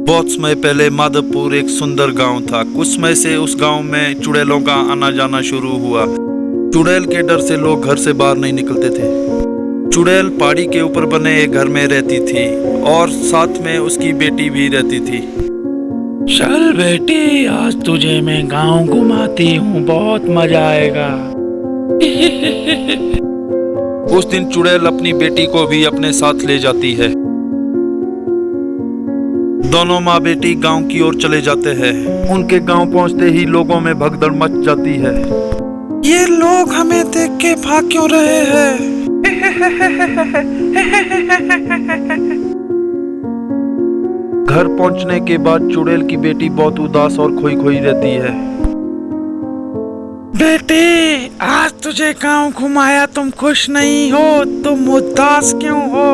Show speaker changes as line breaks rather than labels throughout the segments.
बहुत समय पहले माधवपुर एक सुंदर गांव था। कुछ समय से उस गांव में चुड़ैलों का आना जाना शुरू हुआ। चुड़ैल के डर से लोग घर से बाहर नहीं निकलते थे। चुड़ैल पहाड़ी के ऊपर बने एक घर में रहती थी और साथ में उसकी बेटी भी रहती थी।
चल बेटी, आज तुझे मैं गांव घुमाती हूँ, बहुत मजा आएगा।
उस दिन चुड़ैल अपनी बेटी को भी अपने साथ ले जाती है। दोनों माँ बेटी गांव की ओर चले जाते हैं। उनके गांव पहुंचते ही लोगों में भगदड़ मच जाती है।
ये लोग हमें देख के भाग क्यों रहे हैं?
घर पहुंचने के बाद चुड़ैल की बेटी बहुत उदास और खोई खोई रहती है।
बेटी, आज तुझे गांव घुमाया, तुम खुश नहीं हो, तुम उदास क्यों हो?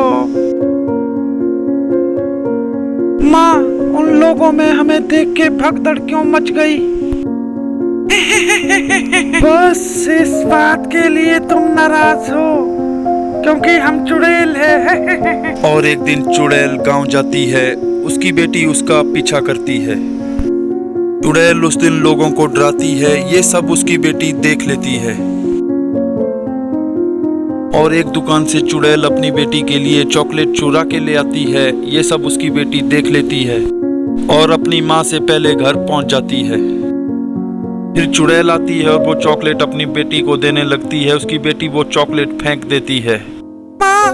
माँ, उन लोगों में हमें देख के भगदड़ क्यों मच गई? बस इस बात के लिए तुम नाराज हो क्योंकि हम चुड़ैल हैं।
और एक दिन चुड़ैल गांव जाती है। उसकी बेटी उसका पीछा करती है। चुड़ैल उस दिन लोगों को डराती है। ये सब उसकी बेटी देख लेती है। और एक दुकान से चुड़ैल अपनी बेटी के लिए चॉकलेट चुरा के ले आती है। ये सब उसकी बेटी देख लेती है और अपनी माँ से पहले घर पहुंच जाती है। फिर चुड़ैल आती है और वो चॉकलेट अपनी बेटी को देने लगती है। उसकी बेटी वो चॉकलेट फेंक देती है।
माँ,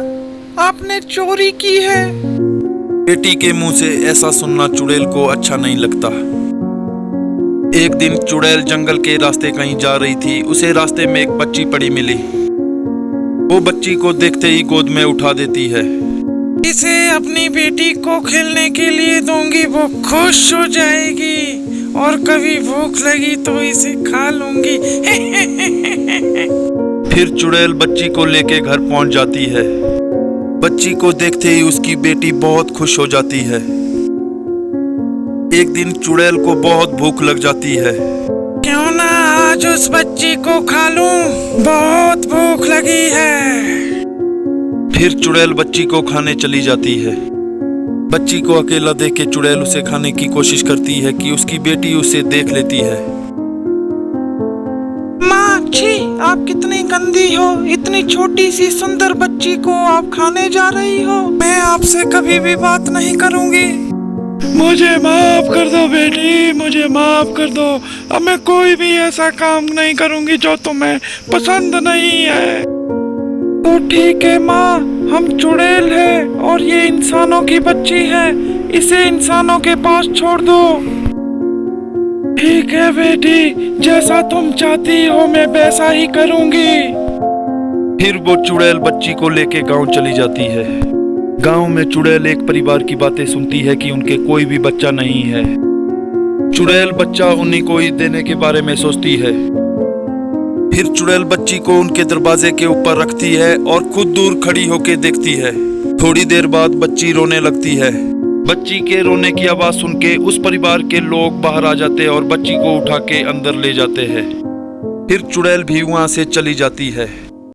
आपने चोरी की है।
बेटी के मुंह से ऐसा सुनना चुड़ैल को अच्छा नहीं लगता। एक दिन चुड़ैल जंगल के रास्ते कहीं जा रही थी। उसे रास्ते में एक बच्ची पड़ी मिली। वो बच्ची को देखते ही गोद में उठा देती है।
इसे अपनी बेटी को खेलने के लिए दूंगी, वो खुश हो जाएगी और कभी भूख लगी तो इसे खा लूंगी।
फिर चुड़ैल बच्ची को लेके घर पहुंच जाती है। बच्ची को देखते ही उसकी बेटी बहुत खुश हो जाती है। एक दिन चुड़ैल को बहुत भूख लग जाती है।
क्यों ना आज उस बच्ची को खा लूं, बहुत भूख लगी है।
फिर चुड़ैल बच्ची को खाने चली जाती है। बच्ची को अकेला देख के चुड़ैल उसे खाने की कोशिश करती है कि उसकी बेटी उसे देख लेती है।
माँ, छी, आप कितनी गंदी हो। इतनी छोटी सी सुंदर बच्ची को आप खाने जा रही हो। मैं आपसे कभी भी बात नहीं करूंगी।
मुझे माफ कर दो बेटी, मुझे माफ कर दो। अब मैं कोई भी ऐसा काम नहीं करूंगी जो तुम्हें पसंद नहीं है।
तो ठीक है माँ, हम चुड़ैल हैं और ये इंसानों की बच्ची है। इसे इंसानों के पास छोड़ दो।
ठीक है बेटी, जैसा तुम चाहती हो मैं वैसा ही करूंगी।
फिर वो चुड़ैल बच्ची को लेके गांव चली जाती है। गांव में चुड़ैल एक परिवार की बातें सुनती है कि उनके कोई भी बच्चा नहीं है। चुड़ैल बच्चा उन्हीं को ही देने के बारे में सोचती है। फिर चुड़ैल बच्ची को उनके दरवाजे के ऊपर रखती है और खुद दूर खड़ी होके देखती है। थोड़ी देर बाद बच्ची रोने लगती है। बच्ची के रोने की आवाज सुन के उस परिवार के लोग बाहर आ जाते हैं और बच्ची को उठा के अंदर ले जाते हैं। फिर चुड़ैल भी वहां से चली जाती है।